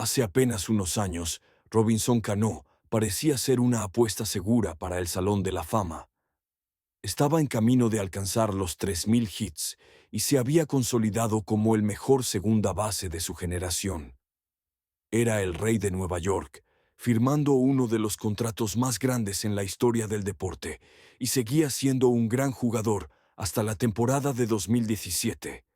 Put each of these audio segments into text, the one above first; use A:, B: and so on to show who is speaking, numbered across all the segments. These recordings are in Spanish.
A: Hace apenas unos años, Robinson Cano parecía ser una apuesta segura para el Salón de la Fama. Estaba en camino de alcanzar los 3.000 hits y se había consolidado como el mejor segunda base de su generación. Era el rey de Nueva York, firmando uno de los contratos más grandes en la historia del deporte, y seguía siendo un gran jugador hasta la temporada de 2017.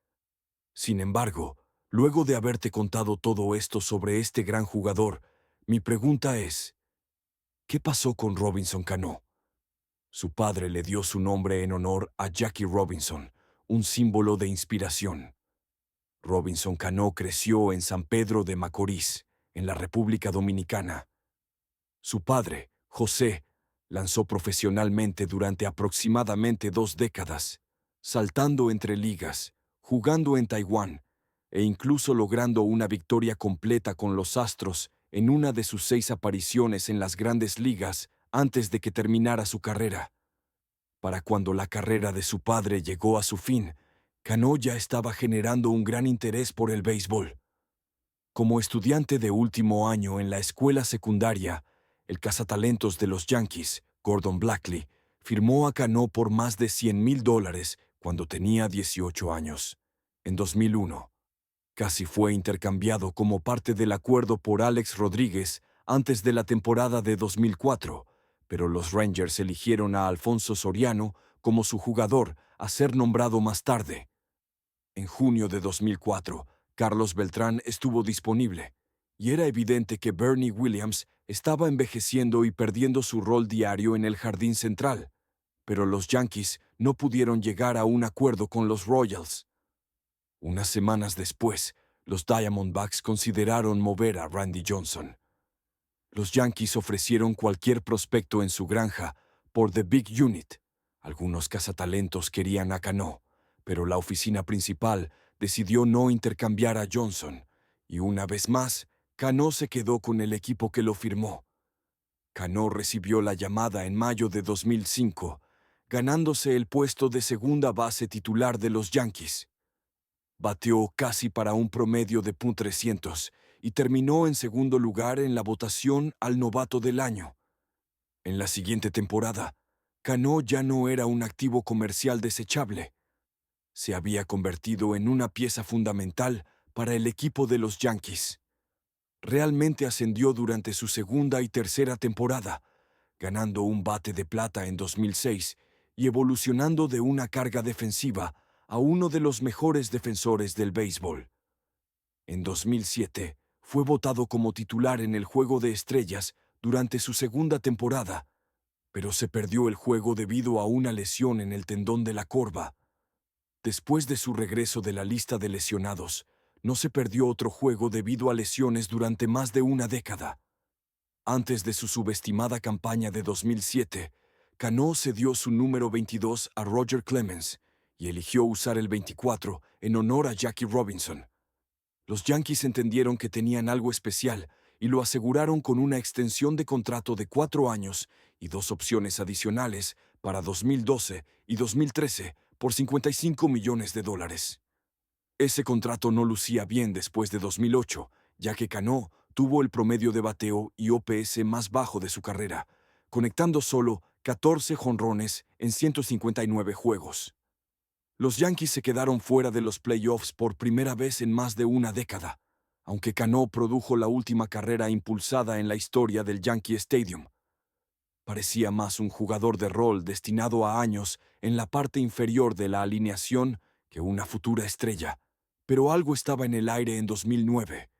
A: Sin embargo, luego de haberte contado todo esto sobre este gran jugador, mi pregunta es, ¿qué pasó con Robinson Cano? Su padre le dio su nombre en honor a Jackie Robinson, un símbolo de inspiración. Robinson Cano creció en San Pedro de Macorís, en la República Dominicana. Su padre, José, lanzó profesionalmente durante aproximadamente 2 décadas, saltando entre ligas, jugando en Taiwán e incluso logrando una victoria completa con los Astros en una de sus 6 apariciones en las grandes ligas antes de que terminara su carrera. Para cuando la carrera de su padre llegó a su fin, Cano ya estaba generando un gran interés por el béisbol. Como estudiante de último año en la escuela secundaria, el cazatalentos de los Yankees, Gordon Blackley, firmó a Cano por más de $100,000 cuando tenía 18 años. En 2001, casi fue intercambiado como parte del acuerdo por Alex Rodríguez antes de la temporada de 2004, pero los Rangers eligieron a Alfonso Soriano como su jugador a ser nombrado más tarde. En junio de 2004, Carlos Beltrán estuvo disponible, y era evidente que Bernie Williams estaba envejeciendo y perdiendo su rol diario en el jardín central, pero los Yankees no pudieron llegar a un acuerdo con los Royals. Unas semanas después, los Diamondbacks consideraron mover a Randy Johnson. Los Yankees ofrecieron cualquier prospecto en su granja por The Big Unit. Algunos cazatalentos querían a Cano, pero la oficina principal decidió no intercambiar a Johnson, y una vez más, Cano se quedó con el equipo que lo firmó. Cano recibió la llamada en mayo de 2005, ganándose el puesto de segunda base titular de los Yankees. Bateó casi para un promedio de .300 y terminó en segundo lugar en la votación al novato del año. En la siguiente temporada, Cano ya no era un activo comercial desechable. Se había convertido en una pieza fundamental para el equipo de los Yankees. Realmente ascendió durante su segunda y tercera temporada, ganando un bate de plata en 2006 y evolucionando de una carga defensiva a uno de los mejores defensores del béisbol. En 2007, fue votado como titular en el Juego de Estrellas durante su segunda temporada, pero se perdió el juego debido a una lesión en el tendón de la corva. Después de su regreso de la lista de lesionados, no se perdió otro juego debido a lesiones durante más de una década. Antes de su subestimada campaña de 2007, Cano cedió su número 22 a Roger Clemens y eligió usar el 24 en honor a Jackie Robinson. Los Yankees entendieron que tenían algo especial y lo aseguraron con una extensión de contrato de 4 años y 2 opciones adicionales para 2012 y 2013 por $55 millones. Ese contrato no lucía bien después de 2008, ya que Cano tuvo el promedio de bateo y OPS más bajo de su carrera, conectando solo 14 jonrones en 159 juegos. Los Yankees se quedaron fuera de los playoffs por primera vez en más de una década, aunque Cano produjo la última carrera impulsada en la historia del Yankee Stadium. Parecía más un jugador de rol destinado a años en la parte inferior de la alineación que una futura estrella, pero algo estaba en el aire en 2009.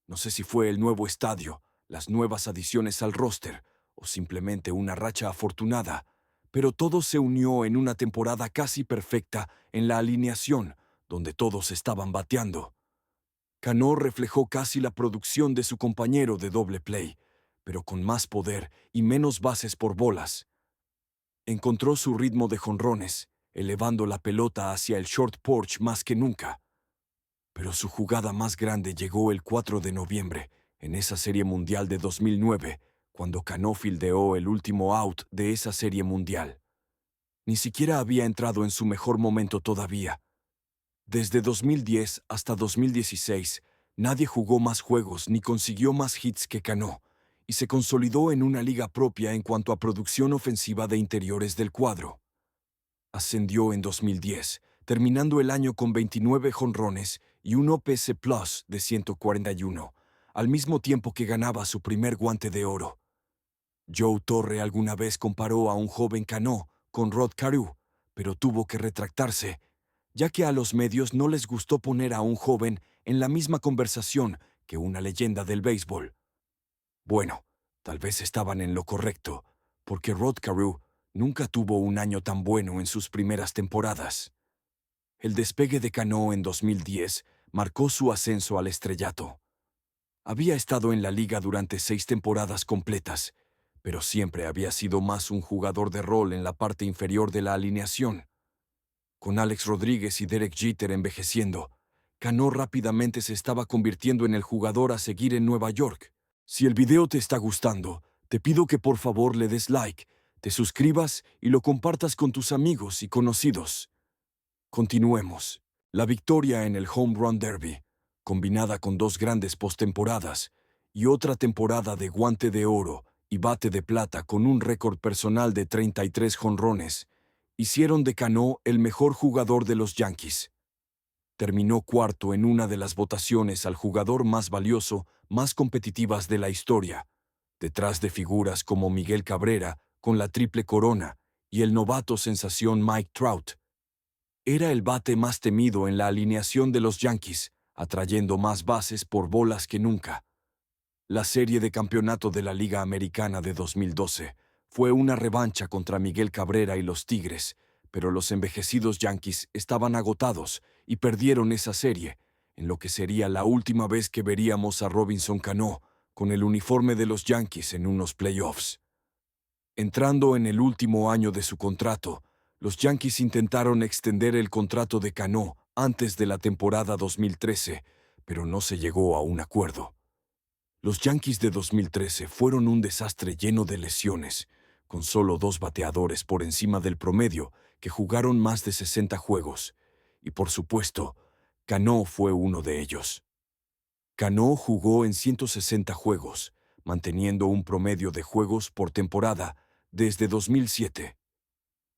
A: No sé si fue el nuevo estadio, las nuevas adiciones al roster o simplemente una racha afortunada, pero todo se unió en una temporada casi perfecta en la alineación, donde todos estaban bateando. Cano reflejó casi la producción de su compañero de doble play, pero con más poder y menos bases por bolas. Encontró su ritmo de jonrones, elevando la pelota hacia el short porch más que nunca. Pero su jugada más grande llegó el 4 de noviembre, en esa Serie Mundial de 2009, cuando Cano fildeó el último out de esa Serie Mundial. Ni siquiera había entrado en su mejor momento todavía. Desde 2010 hasta 2016, Nadie jugó más juegos ni consiguió más hits que Cano, y se consolidó en una liga propia en cuanto a producción ofensiva de interiores del cuadro. Ascendió en 2010, terminando el año con 29 jonrones y un OPS Plus de 141, al mismo tiempo que ganaba su primer Guante de Oro. Joe Torre alguna vez comparó a un joven Cano con Rod Carew, pero tuvo que retractarse, ya que a los medios no les gustó poner a un joven en la misma conversación que una leyenda del béisbol. Bueno, tal vez estaban en lo correcto, porque Rod Carew nunca tuvo un año tan bueno en sus primeras temporadas. El despegue de Cano en 2010 marcó su ascenso al estrellato. Había estado en la liga durante 6 temporadas completas, pero siempre había sido más un jugador de rol en la parte inferior de la alineación. Con Alex Rodríguez y Derek Jeter envejeciendo, Cano rápidamente se estaba convirtiendo en el jugador a seguir en Nueva York. Si el video te está gustando, te pido que por favor le des like, te suscribas y lo compartas con tus amigos y conocidos. Continuemos. La victoria en el Home Run Derby, combinada con 2 grandes postemporadas y otra temporada de Guante de Oro y Bate de Plata con un récord personal de 33 jonrones, hicieron de Cano el mejor jugador de los Yankees. Terminó cuarto en una de las votaciones al jugador más valioso, más competitivas de la historia, detrás de figuras como Miguel Cabrera, con la triple corona, y el novato sensación Mike Trout. Era el bate más temido en la alineación de los Yankees, atrayendo más bases por bolas que nunca. La serie de campeonato de la Liga Americana de 2012 fue una revancha contra Miguel Cabrera y los Tigres, pero los envejecidos Yankees estaban agotados y perdieron esa serie, en lo que sería la última vez que veríamos a Robinson Cano con el uniforme de los Yankees en unos playoffs. Entrando en el último año de su contrato, los Yankees intentaron extender el contrato de Cano antes de la temporada 2013, pero no se llegó a un acuerdo. Los Yankees de 2013 fueron un desastre lleno de lesiones, con solo 2 bateadores por encima del promedio que jugaron más de 60 juegos, y por supuesto, Cano fue uno de ellos. Cano jugó en 160 juegos, manteniendo un promedio de juegos por temporada desde 2007.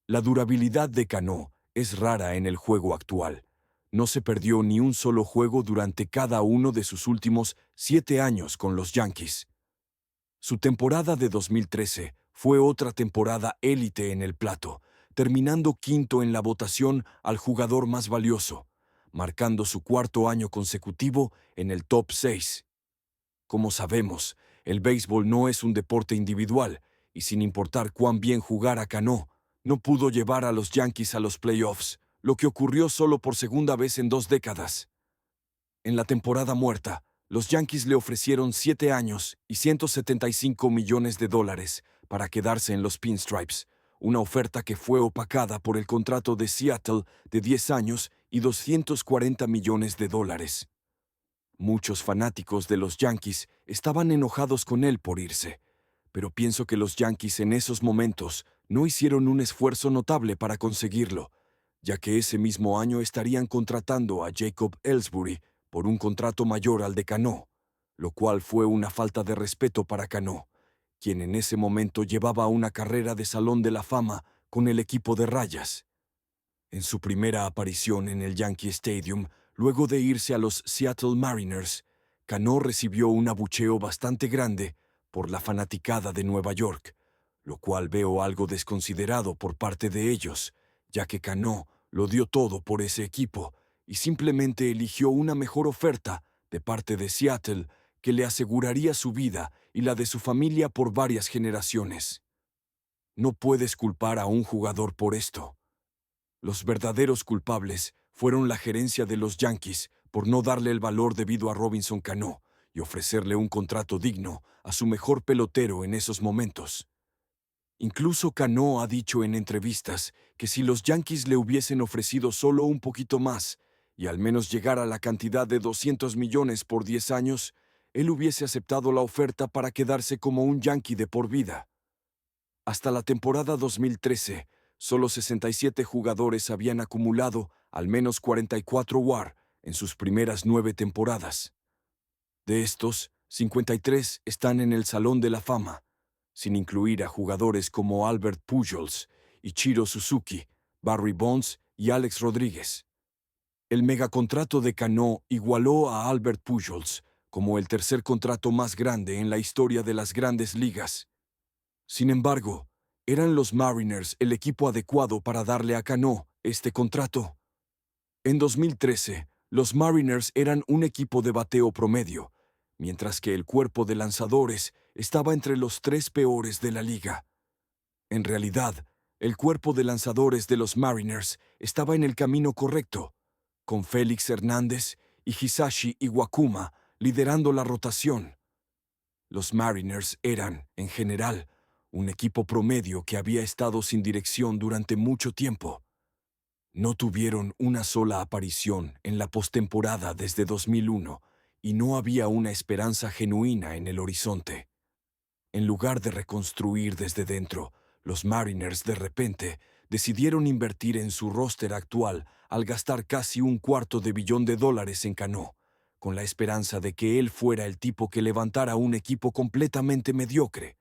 A: La durabilidad de Cano es rara en el juego actual. No se perdió ni un solo juego durante cada uno de sus últimos 7 años con los Yankees. Su temporada de 2013 fue otra temporada élite en el plato, terminando quinto en la votación al jugador más valioso, marcando su 4º año consecutivo en el top 6. Como sabemos, el béisbol no es un deporte individual, y sin importar cuán bien jugara Cano, no pudo llevar a los Yankees a los playoffs, lo que ocurrió solo por segunda vez en 2 décadas. En la temporada muerta, los Yankees le ofrecieron 7 años y $175 millones para quedarse en los Pinstripes, una oferta que fue opacada por el contrato de Seattle de 10 años y $240 millones. Muchos fanáticos de los Yankees estaban enojados con él por irse, pero pienso que los Yankees en esos momentos no hicieron un esfuerzo notable para conseguirlo, ya que ese mismo año estarían contratando a Jacob Ellsbury por un contrato mayor al de Cano, lo cual fue una falta de respeto para Cano, quien en ese momento llevaba una carrera de Salón de la Fama con el equipo de Rayas. En su primera aparición en el Yankee Stadium, luego de irse a los Seattle Mariners, Cano recibió un abucheo bastante grande por la fanaticada de Nueva York, lo cual veo algo desconsiderado por parte de ellos, ya que Cano lo dio todo por ese equipo y simplemente eligió una mejor oferta de parte de Seattle que le aseguraría su vida y la de su familia por varias generaciones. No puedes culpar a un jugador por esto. Los verdaderos culpables fueron la gerencia de los Yankees por no darle el valor debido a Robinson Cano y ofrecerle un contrato digno a su mejor pelotero en esos momentos. Incluso Cano ha dicho en entrevistas que si los Yankees le hubiesen ofrecido solo un poquito más y al menos llegar a la cantidad de 200 millones por 10 años, él hubiese aceptado la oferta para quedarse como un Yankee de por vida. Hasta la temporada 2013, solo 67 jugadores habían acumulado al menos 44 WAR en sus primeras 9 temporadas. De estos, 53 están en el Salón de la Fama, sin incluir a jugadores como Albert Pujols, Ichiro Suzuki, Barry Bonds y Alex Rodríguez. El megacontrato de Cano igualó a Albert Pujols como el tercer contrato más grande en la historia de las grandes ligas. Sin embargo, ¿eran los Mariners el equipo adecuado para darle a Cano este contrato? En 2013, los Mariners eran un equipo de bateo promedio, mientras que el cuerpo de lanzadores estaba entre los tres peores de la liga. En realidad, el cuerpo de lanzadores de los Mariners estaba en el camino correcto, con Félix Hernández y Hisashi Iwakuma liderando la rotación. Los Mariners eran, en general, un equipo promedio que había estado sin dirección durante mucho tiempo. No tuvieron una sola aparición en la postemporada desde 2001 y no había una esperanza genuina en el horizonte. En lugar de reconstruir desde dentro, los Mariners de repente decidieron invertir en su roster actual al gastar casi $250 millones en Cano, con la esperanza de que él fuera el tipo que levantara un equipo completamente mediocre.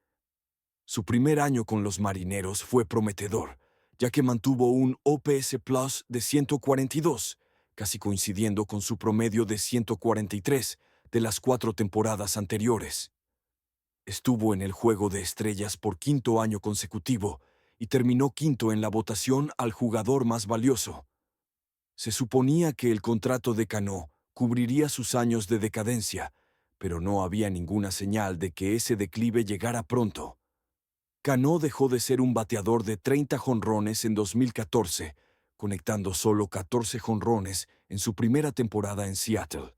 A: Su primer año con los Marineros fue prometedor, ya que mantuvo un OPS Plus de 142, casi coincidiendo con su promedio de 143 de las 4 temporadas anteriores. Estuvo en el Juego de Estrellas por quinto año consecutivo y terminó quinto en la votación al jugador más valioso. Se suponía que el contrato de Cano cubriría sus años de decadencia, pero no había ninguna señal de que ese declive llegara pronto. Cano dejó de ser un bateador de 30 jonrones en 2014, conectando solo 14 jonrones en su primera temporada en Seattle.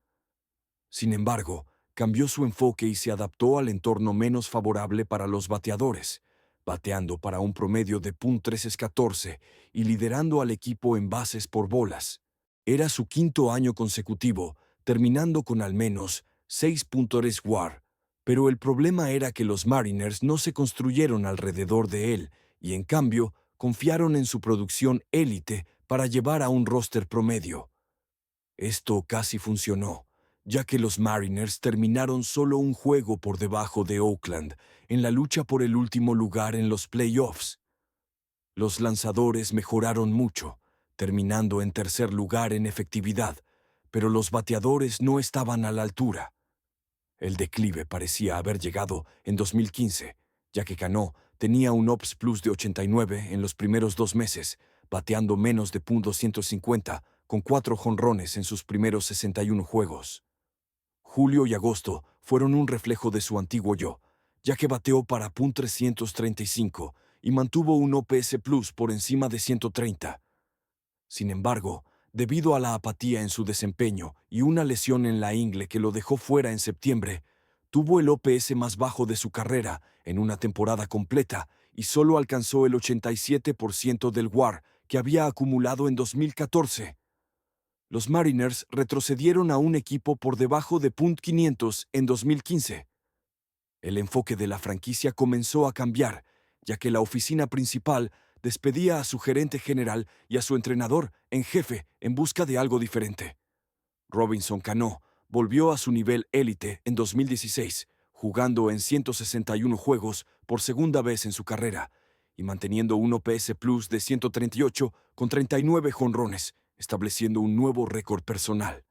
A: Sin embargo, cambió su enfoque y se adaptó al entorno menos favorable para los bateadores, bateando para un promedio de .314 y liderando al equipo en bases por bolas. Era su quinto año consecutivo, terminando con al menos 6.3 WAR, pero el problema era que los Mariners no se construyeron alrededor de él y, en cambio, confiaron en su producción élite para llevar a un roster promedio. Esto casi funcionó, ya que los Mariners terminaron solo un juego por debajo de Oakland en la lucha por el último lugar en los playoffs. Los lanzadores mejoraron mucho, terminando en tercer lugar en efectividad, pero los bateadores no estaban a la altura. El declive parecía haber llegado en 2015, ya que Cano tenía un OPS Plus de 89 en los primeros 2 meses, bateando menos de .250, con 4 jonrones en sus primeros 61 juegos. Julio y agosto fueron un reflejo de su antiguo yo, ya que bateó para .335 y mantuvo un OPS Plus por encima de 130. Sin embargo, debido a la apatía en su desempeño y una lesión en la ingle que lo dejó fuera en septiembre, tuvo el OPS más bajo de su carrera en una temporada completa y solo alcanzó el 87% del WAR que había acumulado en 2014. Los Mariners retrocedieron a un equipo por debajo de .500 en 2015. El enfoque de la franquicia comenzó a cambiar, ya que la oficina principal despedía a su gerente general y a su entrenador en jefe en busca de algo diferente. Robinson Cano volvió a su nivel élite en 2016, jugando en 161 juegos por segunda vez en su carrera y manteniendo un OPS Plus de 138 con 39 jonrones, estableciendo un nuevo récord personal.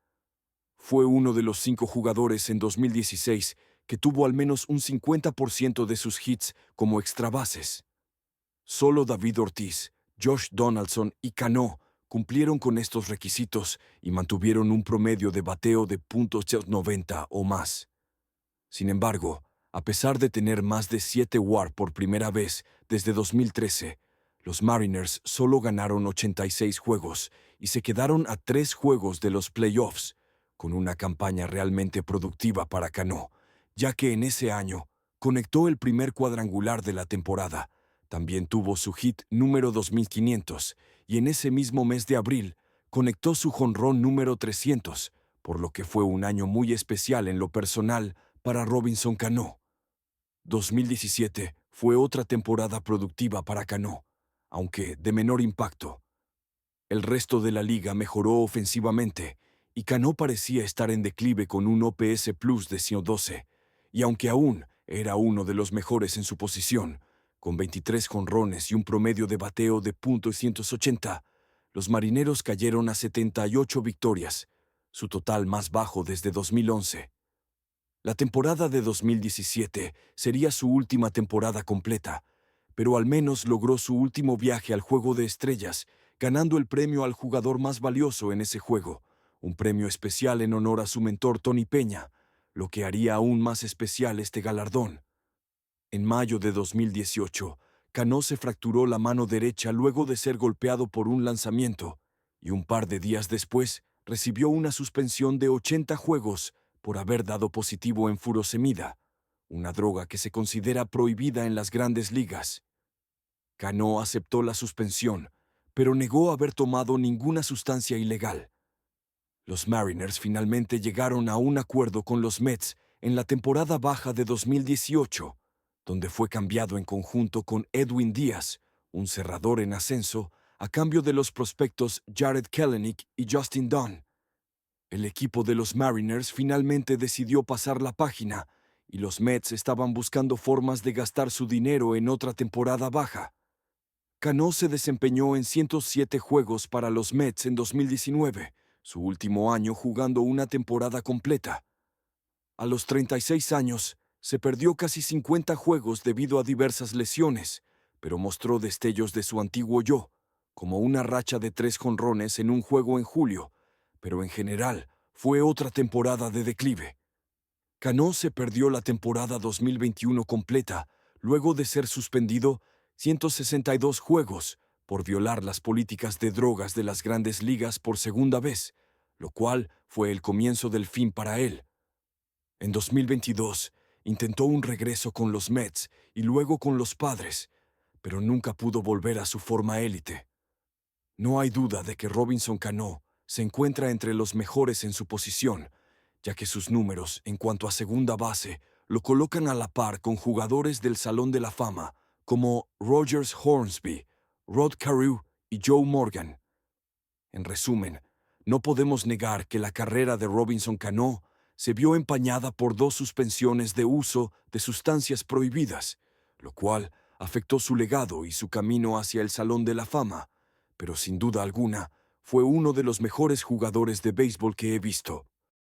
A: Fue uno de los 5 jugadores en 2016 que tuvo al menos un 50% de sus hits como extrabases. Solo David Ortiz, Josh Donaldson y Cano cumplieron con estos requisitos y mantuvieron un promedio de bateo de .90 o más. Sin embargo, a pesar de tener más de 7 WAR por primera vez desde 2013, los Mariners solo ganaron 86 juegos y se quedaron a 3 juegos de los playoffs, con una campaña realmente productiva para Cano, ya que en ese año conectó el primer cuadrangular de la temporada. También tuvo su hit número 2500 y en ese mismo mes de abril conectó su jonrón número 300, por lo que fue un año muy especial en lo personal para Robinson Cano. 2017 fue otra temporada productiva para Cano, aunque de menor impacto. El resto de la liga mejoró ofensivamente y Cano parecía estar en declive con un OPS Plus de 112, y aunque aún era uno de los mejores en su posición, con 23 jonrones y un promedio de bateo de .180, los Marineros cayeron a 78 victorias, su total más bajo desde 2011. La temporada de 2017 sería su última temporada completa, pero al menos logró su último viaje al Juego de Estrellas, ganando el premio al jugador más valioso en ese juego, un premio especial en honor a su mentor Tony Peña, lo que haría aún más especial este galardón. En mayo de 2018, Cano se fracturó la mano derecha luego de ser golpeado por un lanzamiento, y un par de días después recibió una suspensión de 80 juegos por haber dado positivo en furosemida, una droga que se considera prohibida en las grandes ligas. Cano aceptó la suspensión, pero negó haber tomado ninguna sustancia ilegal. Los Mariners finalmente llegaron a un acuerdo con los Mets en la temporada baja de 2018, donde fue cambiado en conjunto con Edwin Díaz, un cerrador en ascenso, a cambio de los prospectos Jared Kelenic y Justin Dunn. El equipo de los Mariners finalmente decidió pasar la página, y los Mets estaban buscando formas de gastar su dinero en otra temporada baja. Cano se desempeñó en 107 juegos para los Mets en 2019, su último año jugando una temporada completa. A los 36 años, se perdió casi 50 juegos debido a diversas lesiones, pero mostró destellos de su antiguo yo, como una racha de 3 jonrones en un juego en julio, pero en general fue otra temporada de declive. Cano se perdió la temporada 2021 completa, luego de ser suspendido 162 juegos por violar las políticas de drogas de las grandes ligas por segunda vez, lo cual fue el comienzo del fin para él. En 2022, intentó un regreso con los Mets y luego con los Padres, pero nunca pudo volver a su forma élite. No hay duda de que Robinson Cano se encuentra entre los mejores en su posición, ya que sus números en cuanto a segunda base lo colocan a la par con jugadores del Salón de la Fama como Rogers Hornsby, Rod Carew y Joe Morgan. En resumen, no podemos negar que la carrera de Robinson Cano se vio empañada por 2 suspensiones de uso de sustancias prohibidas, lo cual afectó su legado y su camino hacia el Salón de la Fama, pero sin duda alguna fue uno de los mejores jugadores de béisbol que he visto.